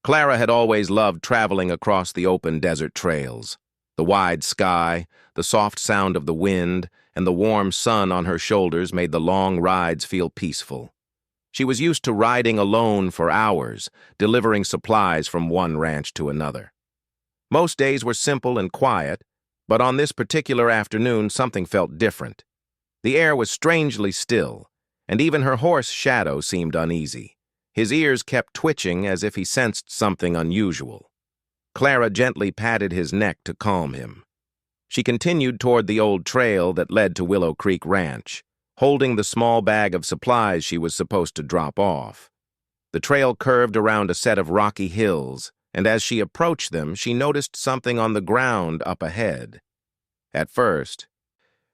Clara had always loved traveling across the open desert trails. The wide sky, the soft sound of the wind, and the warm sun on her shoulders made the long rides feel peaceful. She was used to riding alone for hours, delivering supplies from one ranch to another. Most days were simple and quiet, but on this particular afternoon something felt different. The air was strangely still, and even her horse Shadow seemed uneasy. His ears kept twitching as if he sensed something unusual. Clara gently patted his neck to calm him. She continued toward the old trail that led to Willow Creek Ranch, holding the small bag of supplies she was supposed to drop off. The trail curved around a set of rocky hills, and as she approached them, she noticed something on the ground up ahead. At first,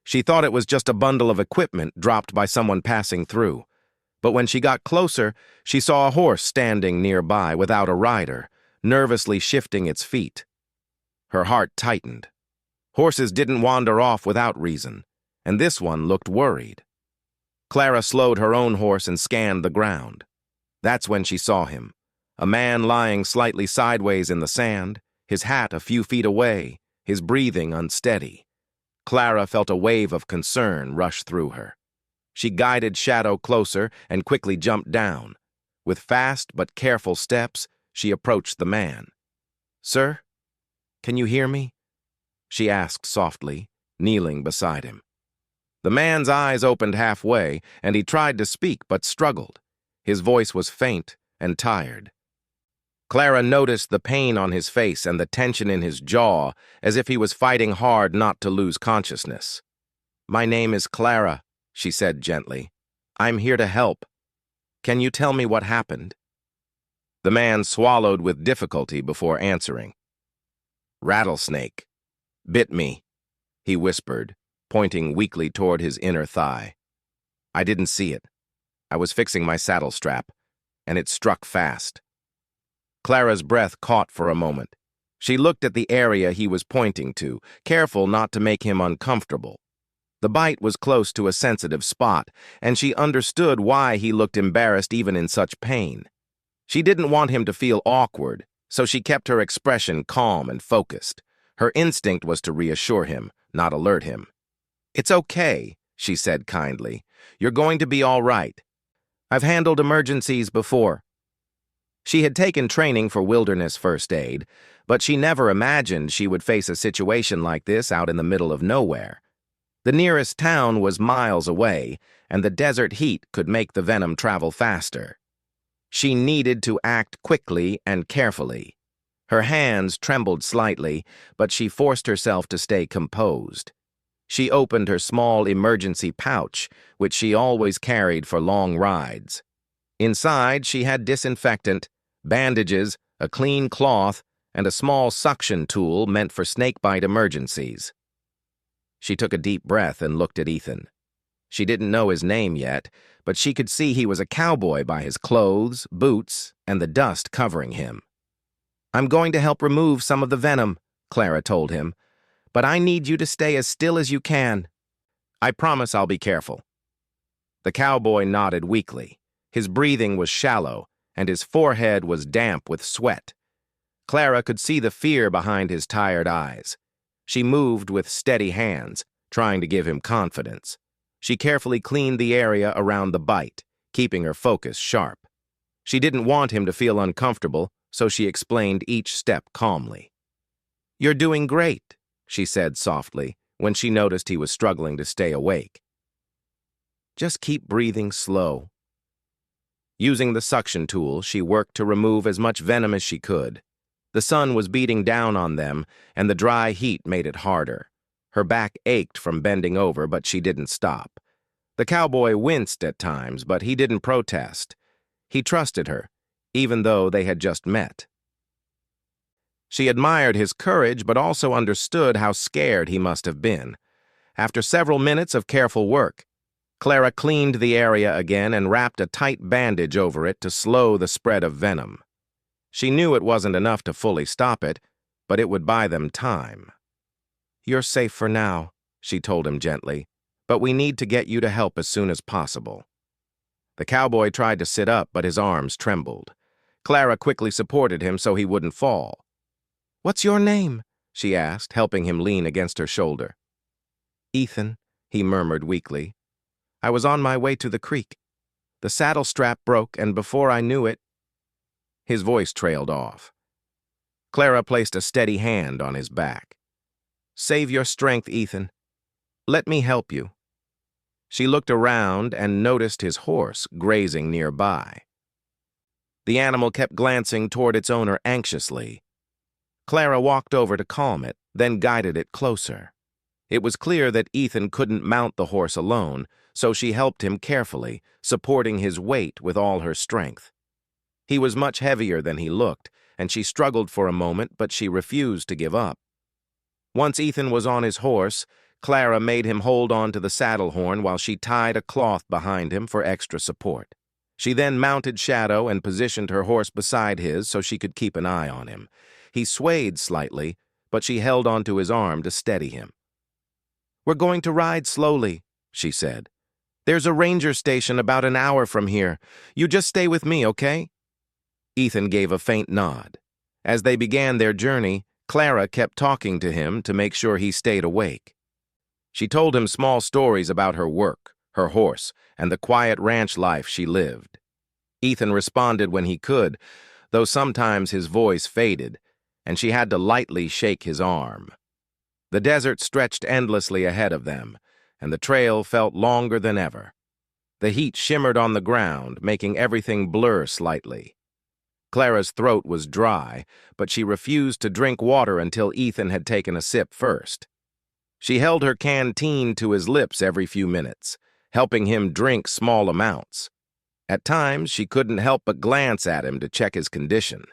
she thought it was just a bundle of equipment dropped by someone passing through. But when she got closer, she saw a horse standing nearby without a rider, nervously shifting its feet. Her heart tightened. Horses didn't wander off without reason, and this one looked worried. Clara slowed her own horse and scanned the ground. That's when she saw him, a man lying slightly sideways in the sand, his hat a few feet away, his breathing unsteady. Clara felt a wave of concern rush through her. She guided Shadow closer and quickly jumped down. With fast but careful steps, she approached the man. "Sir, can you hear me?" she asked softly, kneeling beside him. The man's eyes opened halfway, and he tried to speak but struggled. His voice was faint and tired. Clara noticed the pain on his face and the tension in his jaw, as if he was fighting hard not to lose consciousness. "My name is Clara," she said gently. "I'm here to help. Can you tell me what happened?" The man swallowed with difficulty before answering. "Rattlesnake bit me," he whispered, pointing weakly toward his inner thigh. "I didn't see it. I was fixing my saddle strap, and it struck fast." Clara's breath caught for a moment. She looked at the area he was pointing to, careful not to make him uncomfortable. The bite was close to a sensitive spot, and she understood why he looked embarrassed even in such pain. She didn't want him to feel awkward, so she kept her expression calm and focused. Her instinct was to reassure him, not alert him. "It's okay," she said kindly. "You're going to be all right. I've handled emergencies before." She had taken training for wilderness first aid, but she never imagined she would face a situation like this out in the middle of nowhere. The nearest town was miles away, and the desert heat could make the venom travel faster. She needed to act quickly and carefully. Her hands trembled slightly, but she forced herself to stay composed. She opened her small emergency pouch, which she always carried for long rides. Inside, she had disinfectant, bandages, a clean cloth, and a small suction tool meant for snakebite emergencies. She took a deep breath and looked at Ethan. She didn't know his name yet, but she could see he was a cowboy by his clothes, boots, and the dust covering him. "I'm going to help remove some of the venom," Clara told him, "but I need you to stay as still as you can." "I promise I'll be careful." The cowboy nodded weakly. His breathing was shallow, and his forehead was damp with sweat. Clara could see the fear behind his tired eyes. She moved with steady hands, trying to give him confidence. She carefully cleaned the area around the bite, keeping her focus sharp. She didn't want him to feel uncomfortable, so she explained each step calmly. "You're doing great," she said softly, when she noticed he was struggling to stay awake. "Just keep breathing slow." Using the suction tool, she worked to remove as much venom as she could. The sun was beating down on them, and the dry heat made it harder. Her back ached from bending over, but she didn't stop. The cowboy winced at times, but he didn't protest. He trusted her, even though they had just met. She admired his courage, but also understood how scared he must have been. After several minutes of careful work, Clara cleaned the area again and wrapped a tight bandage over it to slow the spread of venom. She knew it wasn't enough to fully stop it, but it would buy them time. "You're safe for now," she told him gently, "but we need to get you to help as soon as possible." The cowboy tried to sit up, but his arms trembled. Clara quickly supported him so he wouldn't fall. "What's your name?" she asked, helping him lean against her shoulder. "Ethan," he murmured weakly. "I was on my way to the creek. The saddle strap broke, and before I knew it—" His voice trailed off. Clara placed a steady hand on his back. "Save your strength, Ethan. Let me help you." She looked around and noticed his horse grazing nearby. The animal kept glancing toward its owner anxiously. Clara walked over to calm it, then guided it closer. It was clear that Ethan couldn't mount the horse alone, so she helped him carefully, supporting his weight with all her strength. He was much heavier than he looked, and she struggled for a moment, but she refused to give up. Once Ethan was on his horse, Clara made him hold on to the saddle horn while she tied a cloth behind him for extra support. She then mounted Shadow and positioned her horse beside his so she could keep an eye on him. He swayed slightly, but she held onto his arm to steady him. "We're going to ride slowly," she said. "There's a ranger station about an hour from here. You just stay with me, okay?" Ethan gave a faint nod. As they began their journey, Clara kept talking to him to make sure he stayed awake. She told him small stories about her work, her horse, and the quiet ranch life she lived. Ethan responded when he could, though sometimes his voice faded, and she had to lightly shake his arm. The desert stretched endlessly ahead of them, and the trail felt longer than ever. The heat shimmered on the ground, making everything blur slightly. Clara's throat was dry, but she refused to drink water until Ethan had taken a sip first. She held her canteen to his lips every few minutes, helping him drink small amounts. At times, she couldn't help but glance at him to check his condition.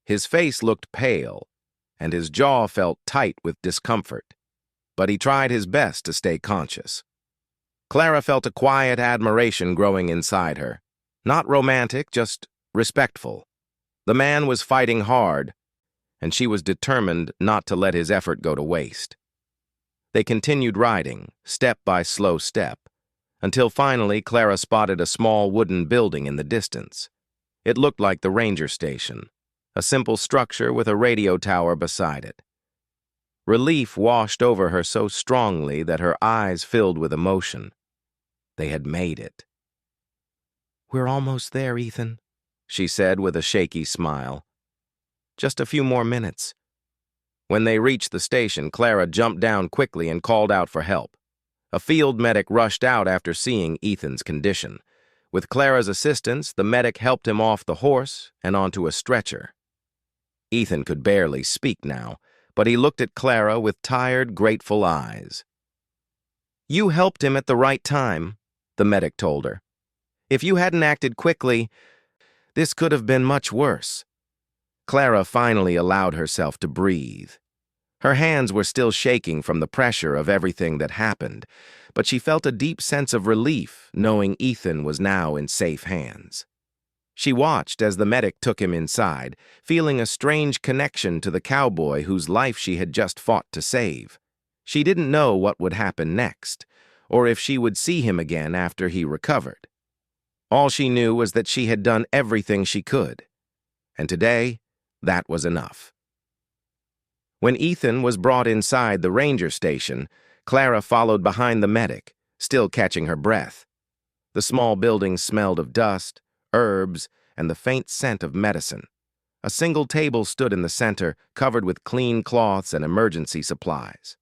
His face looked pale, and his jaw felt tight with discomfort, but he tried his best to stay conscious. Clara felt a quiet admiration growing inside her. Not romantic, just respectful. The man was fighting hard, and she was determined not to let his effort go to waste. They continued riding, step by slow step, until finally Clara spotted a small wooden building in the distance. It looked like the ranger station, a simple structure with a radio tower beside it. Relief washed over her so strongly that her eyes filled with emotion. They had made it. "We're almost there, Ethan," she said with a shaky smile. "Just a few more minutes." When they reached the station, Clara jumped down quickly and called out for help. A field medic rushed out after seeing Ethan's condition. With Clara's assistance, the medic helped him off the horse and onto a stretcher. Ethan could barely speak now, but he looked at Clara with tired, grateful eyes. "You helped him at the right time," the medic told her. "If you hadn't acted quickly, this could have been much worse." Clara finally allowed herself to breathe. Her hands were still shaking from the pressure of everything that happened, but she felt a deep sense of relief knowing Ethan was now in safe hands. She watched as the medic took him inside, feeling a strange connection to the cowboy whose life she had just fought to save. She didn't know what would happen next, or if she would see him again after he recovered. All she knew was that she had done everything she could, and today, that was enough. When Ethan was brought inside the ranger station, Clara followed behind the medic, still catching her breath. The small building smelled of dust, herbs, and the faint scent of medicine. A single table stood in the center, covered with clean cloths and emergency supplies.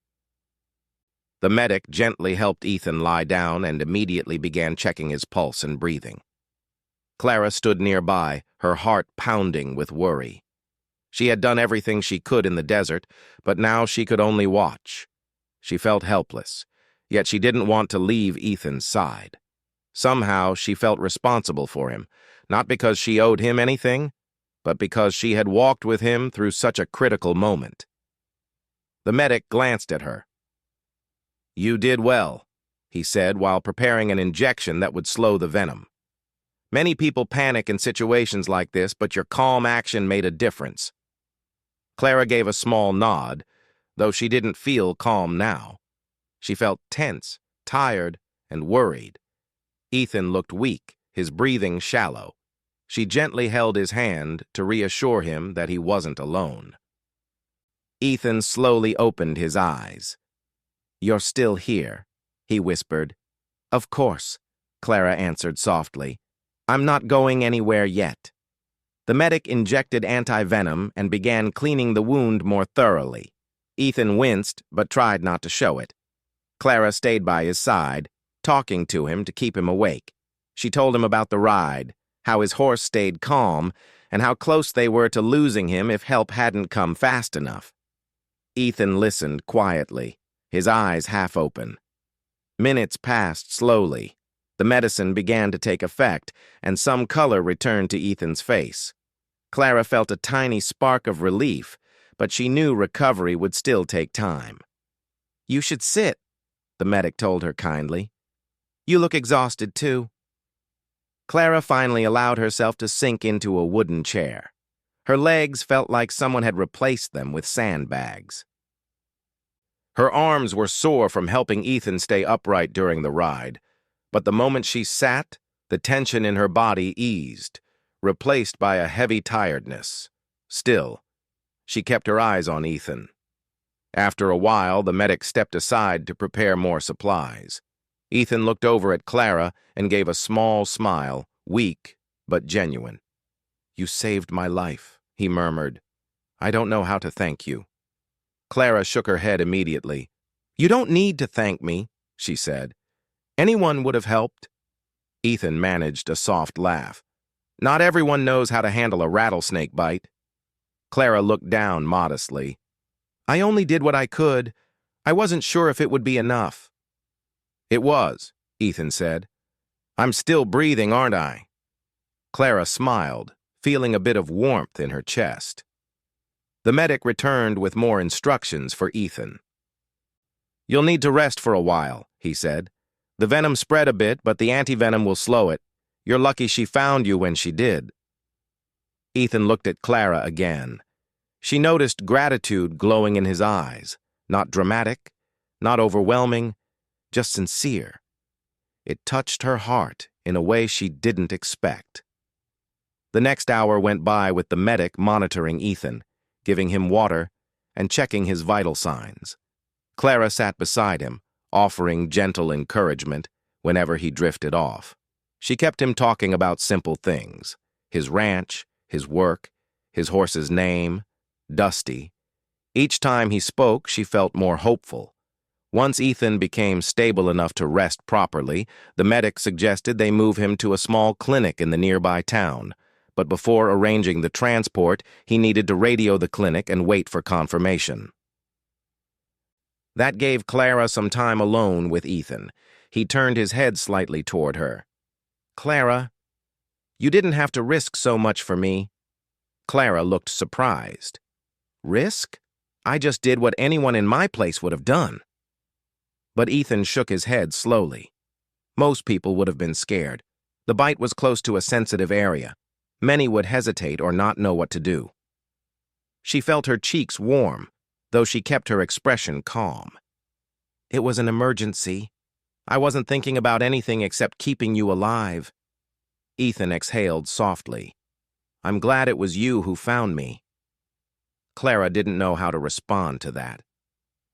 The medic gently helped Ethan lie down and immediately began checking his pulse and breathing. Clara stood nearby, her heart pounding with worry. She had done everything she could in the desert, but now she could only watch. She felt helpless, yet she didn't want to leave Ethan's side. Somehow she felt responsible for him, not because she owed him anything, but because she had walked with him through such a critical moment. The medic glanced at her. "You did well," he said while preparing an injection that would slow the venom. "Many people panic in situations like this, but your calm action made a difference." Clara gave a small nod, though she didn't feel calm now. She felt tense, tired, and worried. Ethan looked weak, his breathing shallow. She gently held his hand to reassure him that he wasn't alone. Ethan slowly opened his eyes. "You're still here," he whispered. "Of course," Clara answered softly. "I'm not going anywhere yet." The medic injected anti-venom and began cleaning the wound more thoroughly. Ethan winced, but tried not to show it. Clara stayed by his side, talking to him to keep him awake. She told him about the ride, how his horse stayed calm, and how close they were to losing him if help hadn't come fast enough. Ethan listened quietly, his eyes half open. Minutes passed slowly. The medicine began to take effect, and some color returned to Ethan's face. Clara felt a tiny spark of relief, but she knew recovery would still take time. "You should sit," the medic told her kindly. "You look exhausted, too." Clara finally allowed herself to sink into a wooden chair. Her legs felt like someone had replaced them with sandbags. Her arms were sore from helping Ethan stay upright during the ride, but the moment she sat, the tension in her body eased, replaced by a heavy tiredness. Still, she kept her eyes on Ethan. After a while, the medic stepped aside to prepare more supplies. Ethan looked over at Clara and gave a small smile, weak but genuine. "You saved my life," he murmured. "I don't know how to thank you." Clara shook her head immediately. "You don't need to thank me," she said. "Anyone would have helped." Ethan managed a soft laugh. "Not everyone knows how to handle a rattlesnake bite." Clara looked down modestly. "I only did what I could. I wasn't sure if it would be enough." "It was," Ethan said. "I'm still breathing, aren't I?" Clara smiled, feeling a bit of warmth in her chest. The medic returned with more instructions for Ethan. "You'll need to rest for a while," he said. "The venom spread a bit, but the antivenom will slow it. You're lucky she found you when she did." Ethan looked at Clara again. She noticed gratitude glowing in his eyes, not dramatic, not overwhelming, just sincere. It touched her heart in a way she didn't expect. The next hour went by with the medic monitoring Ethan, giving him water, and checking his vital signs. Clara sat beside him, offering gentle encouragement whenever he drifted off. She kept him talking about simple things: his ranch, his work, his horse's name, Dusty. Each time he spoke, she felt more hopeful. Once Ethan became stable enough to rest properly, the medic suggested they move him to a small clinic in the nearby town. But before arranging the transport, he needed to radio the clinic and wait for confirmation. That gave Clara some time alone with Ethan. He turned his head slightly toward her. "Clara, you didn't have to risk so much for me." Clara looked surprised. "Risk? I just did what anyone in my place would have done." But Ethan shook his head slowly. Most people would have been scared. The bite was close to a sensitive area. Many would hesitate or not know what to do. She felt her cheeks warm, though she kept her expression calm. "It was an emergency. I wasn't thinking about anything except keeping you alive." Ethan exhaled softly. "I'm glad it was you who found me." Clara didn't know how to respond to that.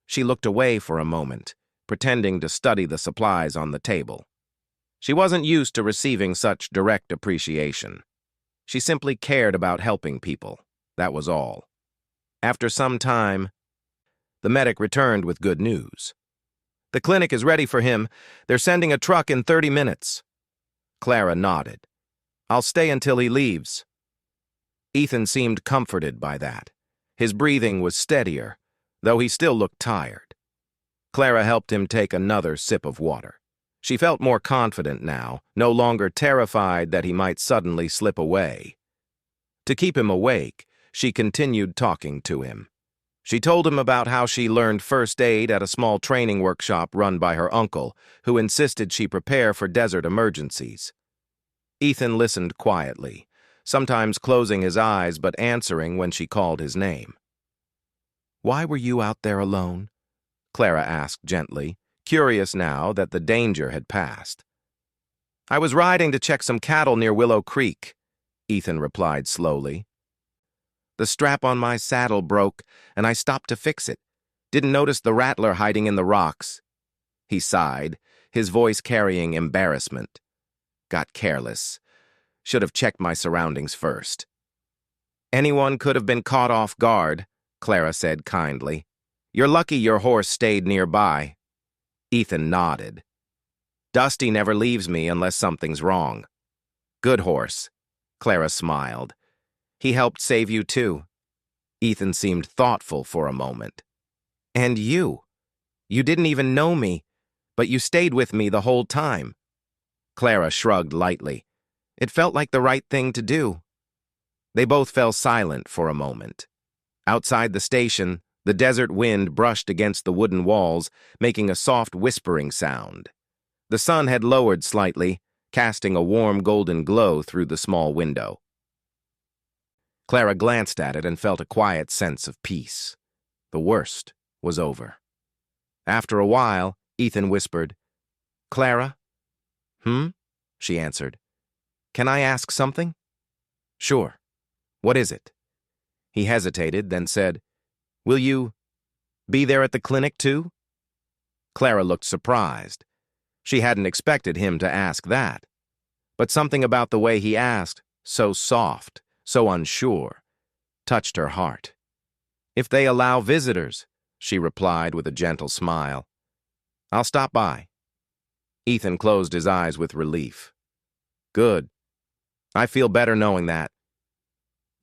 She looked away for a moment, pretending to study the supplies on the table. She wasn't used to receiving such direct appreciation. She simply cared about helping people. That was all. After some time, the medic returned with good news. "The clinic is ready for him. They're sending a truck in 30 minutes. Clara nodded. "I'll stay until he leaves." Ethan seemed comforted by that. His breathing was steadier, though he still looked tired. Clara helped him take another sip of water. She felt more confident now, no longer terrified that he might suddenly slip away. To keep him awake, she continued talking to him. She told him about how she learned first aid at a small training workshop run by her uncle, who insisted she prepare for desert emergencies. Ethan listened quietly, sometimes closing his eyes but answering when she called his name. "Why were you out there alone?" Clara asked gently, curious now that the danger had passed. "I was riding to check some cattle near Willow Creek," Ethan replied slowly. The strap on my saddle broke, and I stopped to fix it. Didn't notice the rattler hiding in the rocks. He sighed, his voice carrying embarrassment. Got careless. Should have checked my surroundings first. Anyone could have been caught off guard, Clara said kindly. You're lucky your horse stayed nearby. Ethan nodded. Dusty never leaves me unless something's wrong. Good horse. Clara smiled. He helped save you too. Ethan seemed thoughtful for a moment. And you? You didn't even know me, but you stayed with me the whole time. Clara shrugged lightly. It felt like the right thing to do. They both fell silent for a moment. Outside the station, the desert wind brushed against the wooden walls, making a soft whispering sound. The sun had lowered slightly, casting a warm golden glow through the small window. Clara glanced at it and felt a quiet sense of peace. The worst was over. After a while, Ethan whispered, Clara? She answered. Can I ask something? Sure. What is it? He hesitated, then said, Will you be there at the clinic too? Clara looked surprised. She hadn't expected him to ask that. But something about the way he asked, so soft, so unsure, touched her heart. If they allow visitors, she replied with a gentle smile. I'll stop by. Ethan closed his eyes with relief. Good. I feel better knowing that.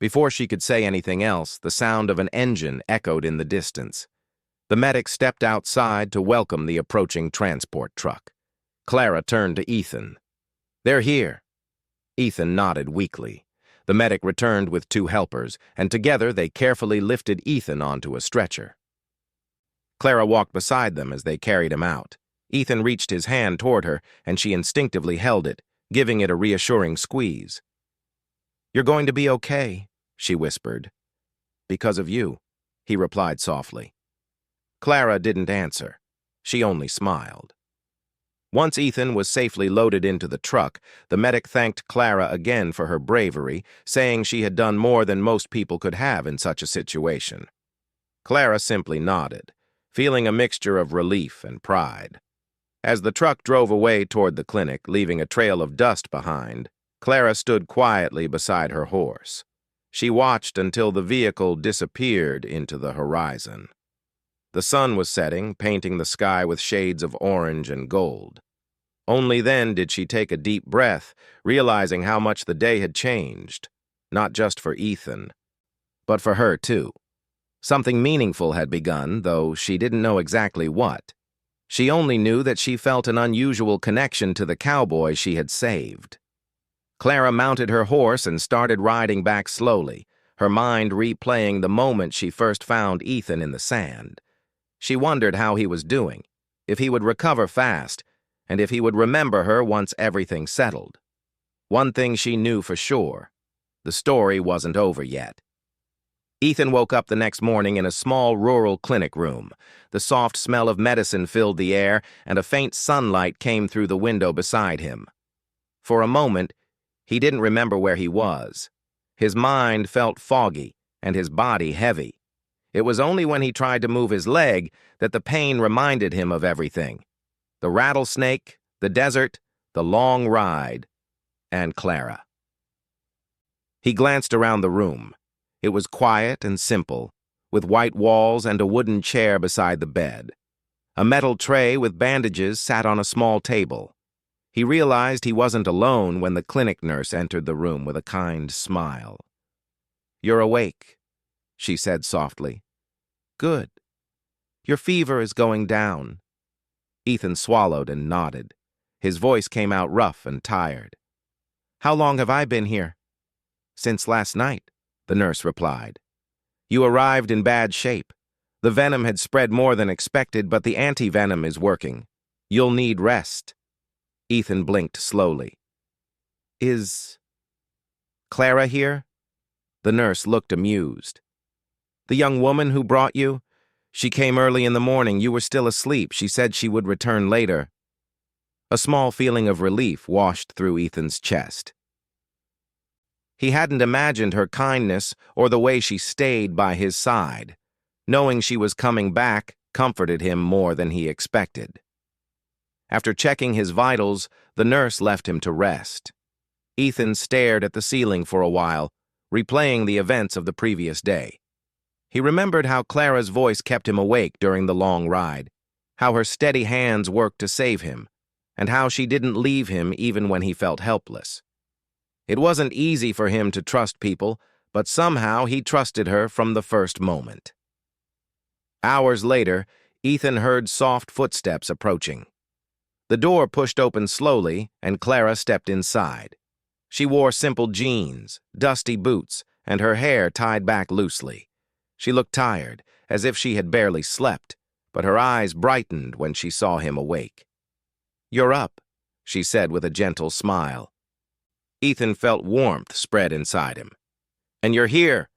Before she could say anything else, the sound of an engine echoed in the distance. The medic stepped outside to welcome the approaching transport truck. Clara turned to Ethan. They're here. Ethan nodded weakly. The medic returned with 2 helpers, and together they carefully lifted Ethan onto a stretcher. Clara walked beside them as they carried him out. Ethan reached his hand toward her, and she instinctively held it, giving it a reassuring squeeze. You're going to be okay, she whispered. Because of you, he replied softly. Clara didn't answer. She only smiled. Once Ethan was safely loaded into the truck, the medic thanked Clara again for her bravery, saying she had done more than most people could have in such a situation. Clara simply nodded, feeling a mixture of relief and pride. As the truck drove away toward the clinic, leaving a trail of dust behind, Clara stood quietly beside her horse. She watched until the vehicle disappeared into the horizon. The sun was setting, painting the sky with shades of orange and gold. Only then did she take a deep breath, realizing how much the day had changed, not just for Ethan, but for her too. Something meaningful had begun, though she didn't know exactly what. She only knew that she felt an unusual connection to the cowboy she had saved. Clara mounted her horse and started riding back slowly, her mind replaying the moment she first found Ethan in the sand. She wondered how he was doing, if he would recover fast, and if he would remember her once everything settled. One thing she knew for sure: the story wasn't over yet. Ethan woke up the next morning in a small rural clinic room. The soft smell of medicine filled the air, and a faint sunlight came through the window beside him. For a moment, he didn't remember where he was. His mind felt foggy, and his body heavy. It was only when he tried to move his leg that the pain reminded him of everything. The rattlesnake, the desert, the long ride, and Clara. He glanced around the room. It was quiet and simple, with white walls and a wooden chair beside the bed. A metal tray with bandages sat on a small table. He realized he wasn't alone when the clinic nurse entered the room with a kind smile. "You're awake," she said softly. "Good. Your fever is going down." Ethan swallowed and nodded. His voice came out rough and tired. "How long have I been here?" "Since last night," the nurse replied. "You arrived in bad shape. The venom had spread more than expected, but the anti-venom is working. You'll need rest." Ethan blinked slowly. "Is Clara here?" The nurse looked amused. "The young woman who brought you? She came early in the morning. You were still asleep. She said she would return later." A small feeling of relief washed through Ethan's chest. He hadn't imagined her kindness or the way she stayed by his side. Knowing she was coming back comforted him more than he expected. After checking his vitals, the nurse left him to rest. Ethan stared at the ceiling for a while, replaying the events of the previous day. He remembered how Clara's voice kept him awake during the long ride, how her steady hands worked to save him, and how she didn't leave him even when he felt helpless. It wasn't easy for him to trust people, but somehow he trusted her from the first moment. Hours later, Ethan heard soft footsteps approaching. The door pushed open slowly, and Clara stepped inside. She wore simple jeans, dusty boots, and her hair tied back loosely. She looked tired, as if she had barely slept, but her eyes brightened when she saw him awake. "You're up," she said with a gentle smile. Ethan felt warmth spread inside him. "And you're here,"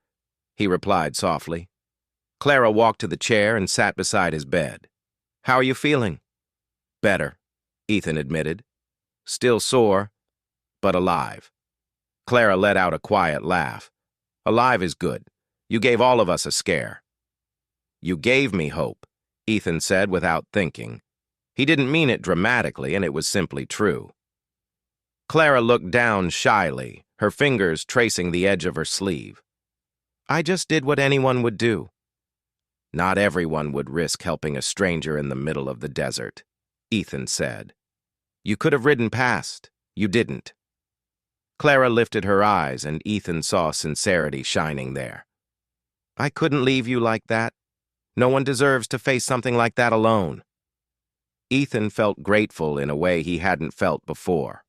he replied softly. Clara walked to the chair and sat beside his bed. "How are you feeling?" "Better," Ethan admitted. "Still sore, but alive." Clara let out a quiet laugh. "Alive is good. You gave all of us a scare." "You gave me hope," Ethan said without thinking. He didn't mean it dramatically, and it was simply true. Clara looked down shyly, her fingers tracing the edge of her sleeve. "I just did what anyone would do." "Not everyone would risk helping a stranger in the middle of the desert," Ethan said. "You could have ridden past. You didn't." Clara lifted her eyes, and Ethan saw sincerity shining there. "I couldn't leave you like that. No one deserves to face something like that alone." Ethan felt grateful in a way he hadn't felt before.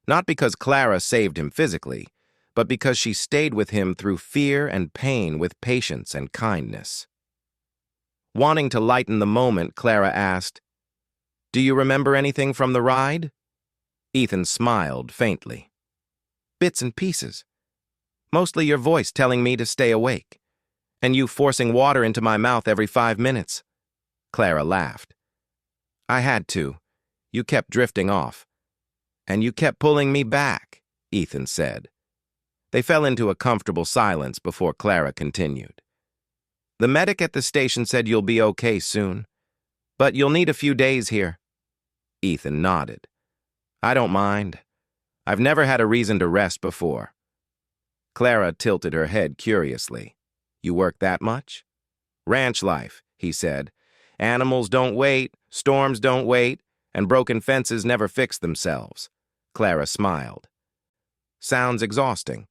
Not because Clara saved him physically, but because she stayed with him through fear and pain with patience and kindness. Wanting to lighten the moment, Clara asked, "Do you remember anything from the ride?" Ethan smiled faintly. "Bits and pieces. Mostly your voice telling me to stay awake, and you forcing water into my mouth every 5 minutes." Clara laughed. "I had to. You kept drifting off. And you kept pulling me back," Ethan said. They fell into a comfortable silence before Clara continued. "The medic at the station said you'll be okay soon, but you'll need a few days here." Ethan nodded. "I don't mind. I've never had a reason to rest before." Clara tilted her head curiously. "You work that much?" "Ranch life," he said. "Animals don't wait, storms don't wait, and broken fences never fix themselves." Clara smiled. "Sounds exhausting."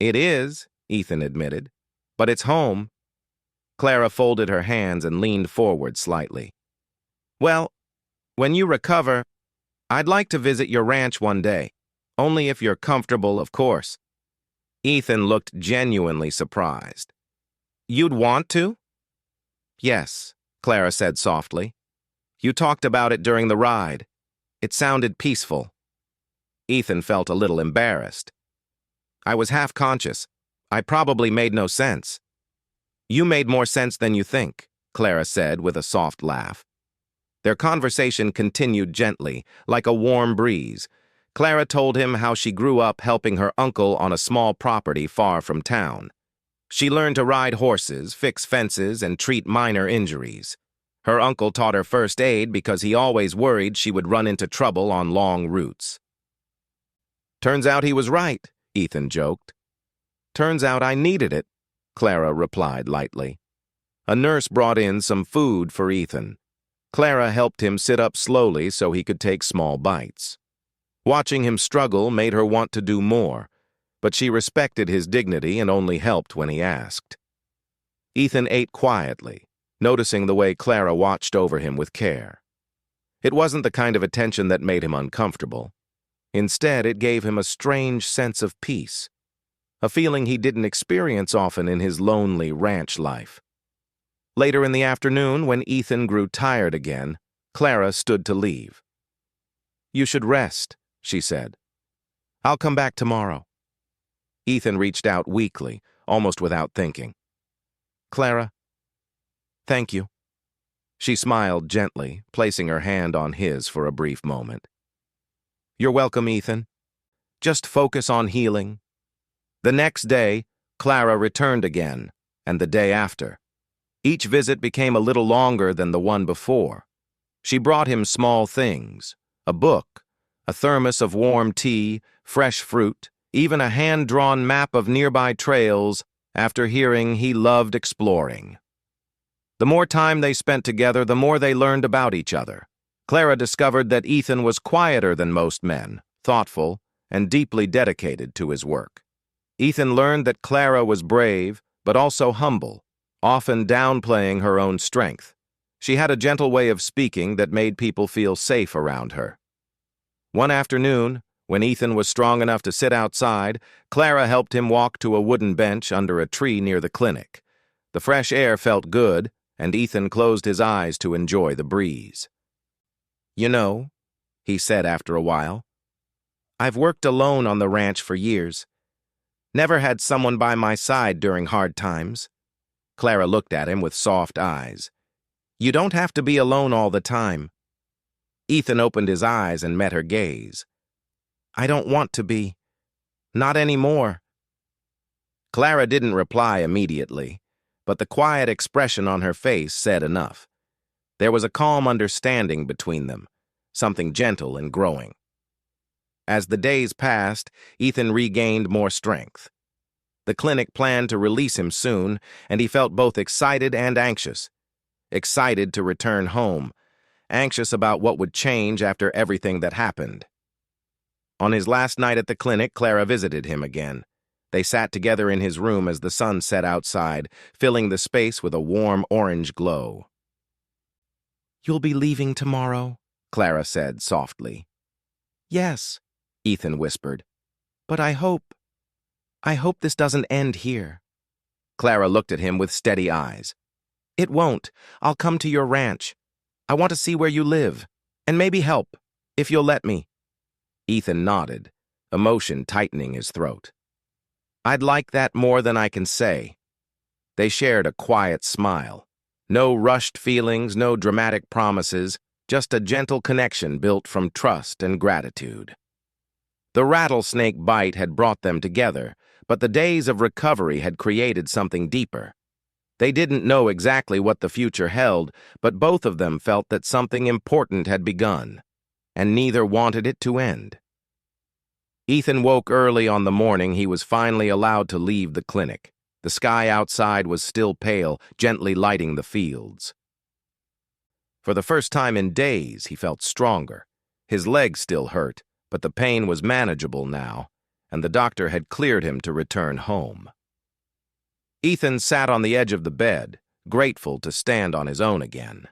"It is," Ethan admitted, "but it's home." Clara folded her hands and leaned forward slightly. "Well, when you recover, I'd like to visit your ranch one day. Only if you're comfortable, of course." Ethan looked genuinely surprised. "You'd want to?" "Yes," Clara said softly. "You talked about it during the ride. It sounded peaceful." Ethan felt a little embarrassed. "I was half-conscious. I probably made no sense." "You made more sense than you think," Clara said with a soft laugh. Their conversation continued gently, like a warm breeze. Clara told him how she grew up helping her uncle on a small property far from town. She learned to ride horses, fix fences, and treat minor injuries. Her uncle taught her first aid because he always worried she would run into trouble on long routes. "Turns out he was right," Ethan joked. "Turns out I needed it," Clara replied lightly. A nurse brought in some food for Ethan. Clara helped him sit up slowly so he could take small bites. Watching him struggle made her want to do more, but she respected his dignity and only helped when he asked. Ethan ate quietly, noticing the way Clara watched over him with care. It wasn't the kind of attention that made him uncomfortable. Instead, it gave him a strange sense of peace, a feeling he didn't experience often in his lonely ranch life. Later in the afternoon, when Ethan grew tired again, Clara stood to leave. "You should rest," she said. "I'll come back tomorrow." Ethan reached out weakly, almost without thinking. "Clara, thank you." She smiled gently, placing her hand on his for a brief moment. "You're welcome, Ethan. Just focus on healing. The next day, Clara returned again, and the day after. Each visit became a little longer than the one before. She brought him small things, a book, a thermos of warm tea, fresh fruit, even a hand-drawn map of nearby trails after hearing he loved exploring. The more time they spent together, the more they learned about each other. Clara discovered that Ethan was quieter than most men, thoughtful, and deeply dedicated to his work. Ethan learned that Clara was brave, but also humble, often downplaying her own strength. She had a gentle way of speaking that made people feel safe around her. One afternoon, when Ethan was strong enough to sit outside, Clara helped him walk to a wooden bench under a tree near the clinic. The fresh air felt good, and Ethan closed his eyes to enjoy the breeze. "You know," he said after a while, "I've worked alone on the ranch for years. Never had someone by my side during hard times." Clara looked at him with soft eyes. "You don't have to be alone all the time." Ethan opened his eyes and met her gaze. "I don't want to be. Not anymore." Clara didn't reply immediately, but the quiet expression on her face said enough. There was a calm understanding between them, something gentle and growing. As the days passed, Ethan regained more strength. The clinic planned to release him soon, and he felt both excited and anxious. Excited to return home, anxious about what would change after everything that happened. On his last night at the clinic, Clara visited him again. They sat together in his room as the sun set outside, filling the space with a warm orange glow. "You'll be leaving tomorrow?" Clara said softly. "Yes," Ethan whispered. "But I hope this doesn't end here." Clara looked at him with steady eyes. "It won't. I'll come to your ranch. I want to see where you live, and maybe help, if you'll let me." Ethan nodded, emotion tightening his throat. "I'd like that more than I can say." They shared a quiet smile. No rushed feelings, no dramatic promises, just a gentle connection built from trust and gratitude. The rattlesnake bite had brought them together, but the days of recovery had created something deeper. They didn't know exactly what the future held, but both of them felt that something important had begun, and neither wanted it to end. Ethan woke early on the morning he was finally allowed to leave the clinic. The sky outside was still pale, gently lighting the fields. For the first time in days, he felt stronger. His legs still hurt, but the pain was manageable now, and the doctor had cleared him to return home. Ethan sat on the edge of the bed, grateful to stand on his own again.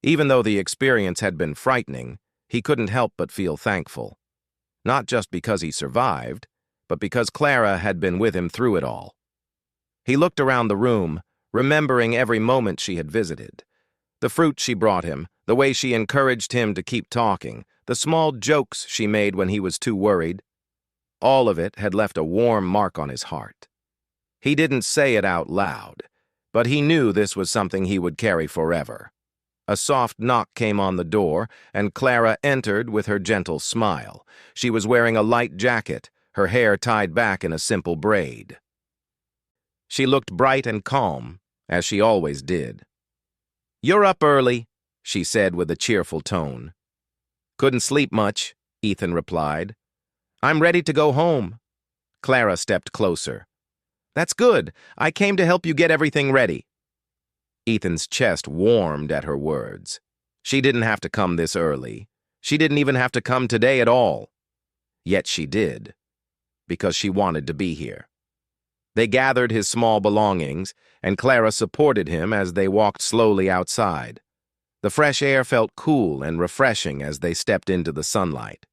Even though the experience had been frightening, he couldn't help but feel thankful. Not just because he survived, but because Clara had been with him through it all. He looked around the room, remembering every moment she had visited. The fruit she brought him, the way she encouraged him to keep talking, the small jokes she made when he was too worried. All of it had left a warm mark on his heart. He didn't say it out loud, but he knew this was something he would carry forever. A soft knock came on the door, and Clara entered with her gentle smile. She was wearing a light jacket, her hair tied back in a simple braid. She looked bright and calm, as she always did. "You're up early," she said with a cheerful tone. "Couldn't sleep much," Ethan replied. "I'm ready to go home." Clara stepped closer. "That's good. I came to help you get everything ready." Ethan's chest warmed at her words. She didn't have to come this early. She didn't even have to come today at all. Yet she did, because she wanted to be here. They gathered his small belongings, and Clara supported him as they walked slowly outside. The fresh air felt cool and refreshing as they stepped into the sunlight.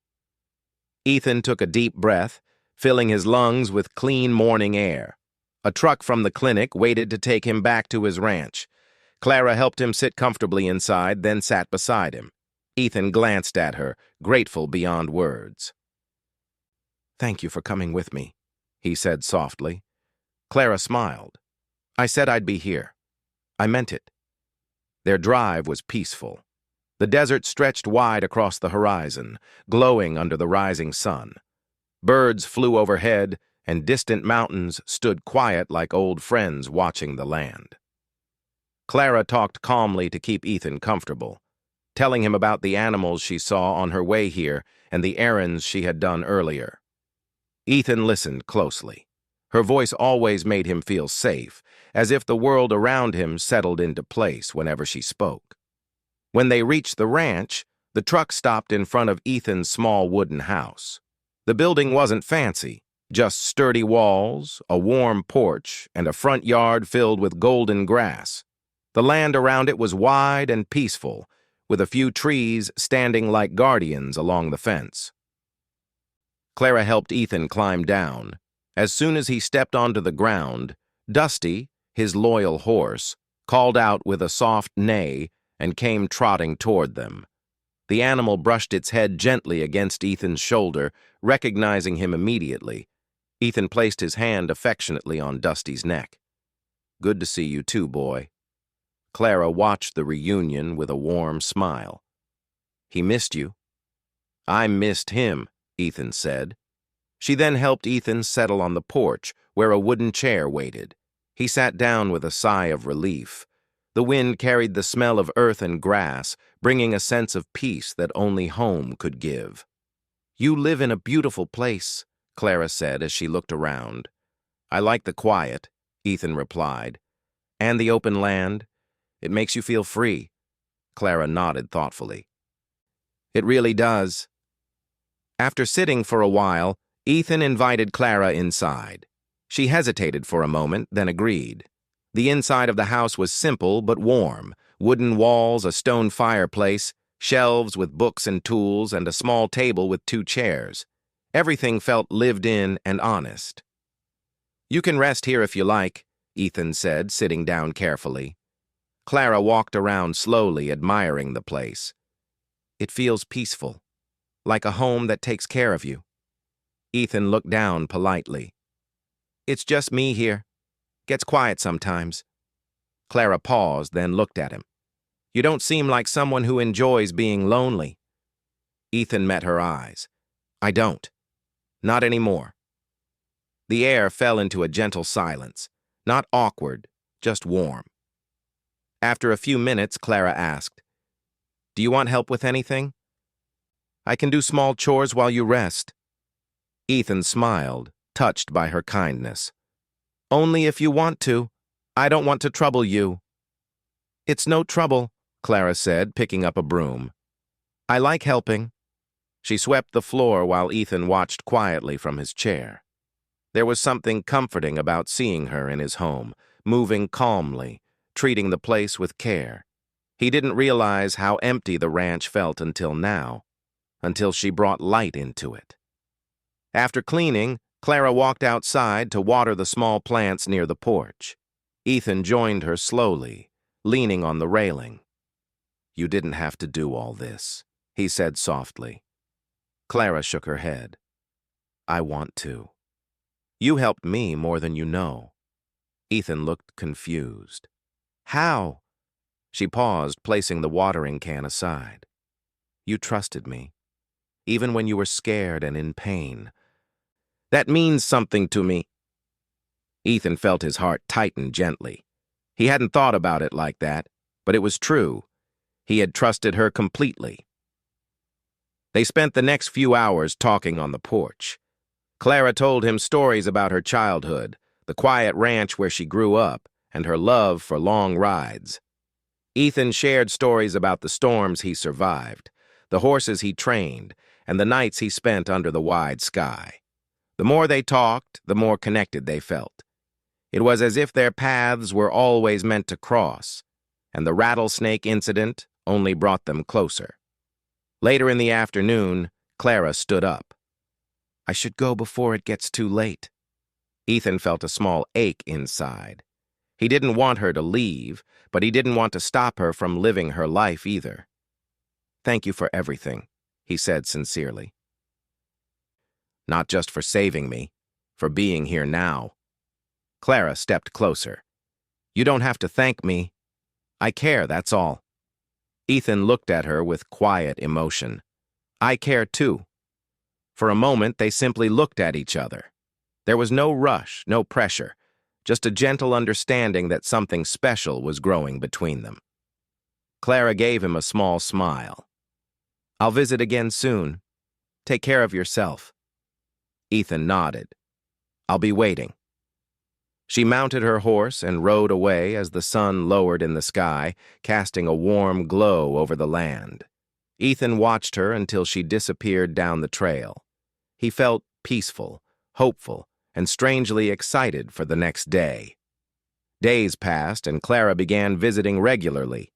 Ethan took a deep breath, filling his lungs with clean morning air. A truck from the clinic waited to take him back to his ranch. Clara helped him sit comfortably inside, then sat beside him. Ethan glanced at her, grateful beyond words. "Thank you for coming with me," he said softly. Clara smiled. "I said I'd be here. I meant it." Their drive was peaceful. The desert stretched wide across the horizon, glowing under the rising sun. Birds flew overhead, and distant mountains stood quiet like old friends watching the land. Clara talked calmly to keep Ethan comfortable, telling him about the animals she saw on her way here and the errands she had done earlier. Ethan listened closely. Her voice always made him feel safe, as if the world around him settled into place whenever she spoke. When they reached the ranch, the truck stopped in front of Ethan's small wooden house. The building wasn't fancy, just sturdy walls, a warm porch, and a front yard filled with golden grass. The land around it was wide and peaceful, with a few trees standing like guardians along the fence. Clara helped Ethan climb down. As soon as he stepped onto the ground, Dusty, his loyal horse, called out with a soft neigh and came trotting toward them. The animal brushed its head gently against Ethan's shoulder, recognizing him immediately. Ethan placed his hand affectionately on Dusty's neck. "Good to see you too, boy." Clara watched the reunion with a warm smile. "He missed you." "I missed him," Ethan said. She then helped Ethan settle on the porch, where a wooden chair waited. He sat down with a sigh of relief. The wind carried the smell of earth and grass, bringing a sense of peace that only home could give. "You live in a beautiful place," Clara said as she looked around. "I like the quiet," Ethan replied. "And the open land. It makes you feel free." Clara nodded thoughtfully. "It really does." After sitting for a while, Ethan invited Clara inside. She hesitated for a moment, then agreed. The inside of the house was simple but warm: wooden walls, a stone fireplace, shelves with books and tools, and a small table with 2 chairs. Everything felt lived in and honest. "You can rest here if you like," Ethan said, sitting down carefully. Clara walked around slowly, admiring the place. "It feels peaceful, like a home that takes care of you." Ethan looked down politely. "It's just me here. Gets quiet sometimes." Clara paused, then looked at him. "You don't seem like someone who enjoys being lonely." Ethan met her eyes. "I don't. Not anymore." The air fell into a gentle silence, not awkward, just warm. After a few minutes, Clara asked, "Do you want help with anything?" "I can do small chores while you rest." Ethan smiled, touched by her kindness. "Only if you want to. I don't want to trouble you." "It's no trouble," Clara said, picking up a broom. "I like helping." She swept the floor while Ethan watched quietly from his chair. There was something comforting about seeing her in his home, moving calmly, treating the place with care. He didn't realize how empty the ranch felt until now, until she brought light into it. After cleaning, Clara walked outside to water the small plants near the porch. Ethan joined her slowly, leaning on the railing. "You didn't have to do all this," he said softly. Clara shook her head. "I want to. You helped me more than you know." Ethan looked confused. "How?" She paused, placing the watering can aside. "You trusted me, even when you were scared and in pain. That means something to me." Ethan felt his heart tighten gently. He hadn't thought about it like that, but it was true. He had trusted her completely. They spent the next few hours talking on the porch. Clara told him stories about her childhood, the quiet ranch where she grew up, and her love for long rides. Ethan shared stories about the storms he survived, the horses he trained, and the nights he spent under the wide sky. The more they talked, the more connected they felt. It was as if their paths were always meant to cross, and the rattlesnake incident only brought them closer. Later in the afternoon, Clara stood up. "I should go before it gets too late." Ethan felt a small ache inside. He didn't want her to leave, but he didn't want to stop her from living her life either. "Thank you for everything," he said sincerely. "Not just for saving me, for being here now." Clara stepped closer. "You don't have to thank me. I care, that's all." Ethan looked at her with quiet emotion. "I care too." For a moment, they simply looked at each other. There was no rush, no pressure, just a gentle understanding that something special was growing between them. Clara gave him a small smile. "I'll visit again soon. Take care of yourself." Ethan nodded. "I'll be waiting." She mounted her horse and rode away as the sun lowered in the sky, casting a warm glow over the land. Ethan watched her until she disappeared down the trail. He felt peaceful, hopeful, and strangely excited for the next day. Days passed and Clara began visiting regularly.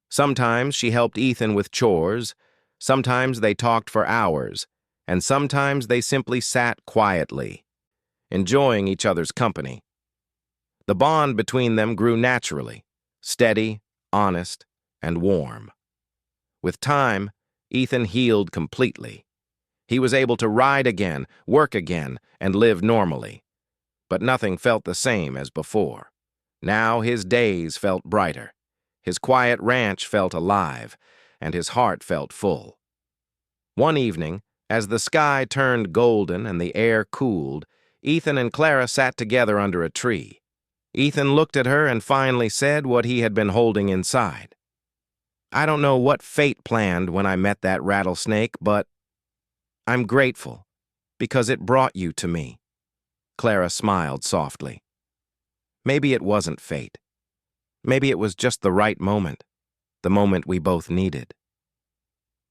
Sometimes she helped Ethan with chores, sometimes they talked for hours, and sometimes they simply sat quietly, enjoying each other's company. The bond between them grew naturally, steady, honest, and warm. With time, Ethan healed completely. He was able to ride again, work again, and live normally. But nothing felt the same as before. Now his days felt brighter. His quiet ranch felt alive, and his heart felt full. One evening, as the sky turned golden and the air cooled, Ethan and Clara sat together under a tree. Ethan looked at her and finally said what he had been holding inside. "I don't know what fate planned when I met that rattlesnake, but I'm grateful because it brought you to me." Clara smiled softly. "Maybe it wasn't fate. Maybe it was just the right moment, the moment we both needed."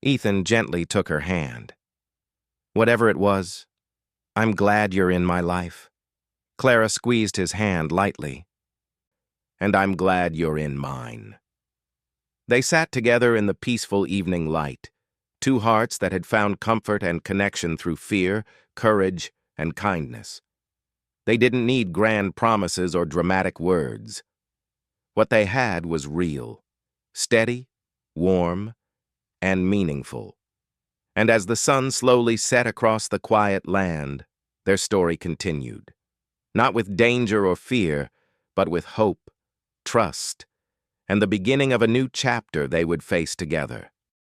Ethan gently took her hand. "Whatever it was, I'm glad you're in my life." Clara squeezed his hand lightly. "And I'm glad you're in mine." They sat together in the peaceful evening light, two hearts that had found comfort and connection through fear, courage, and kindness. They didn't need grand promises or dramatic words. What they had was real, steady, warm, and meaningful. And as the sun slowly set across the quiet land, their story continued. Not with danger or fear, but with hope, trust, and the beginning of a new chapter they would face together.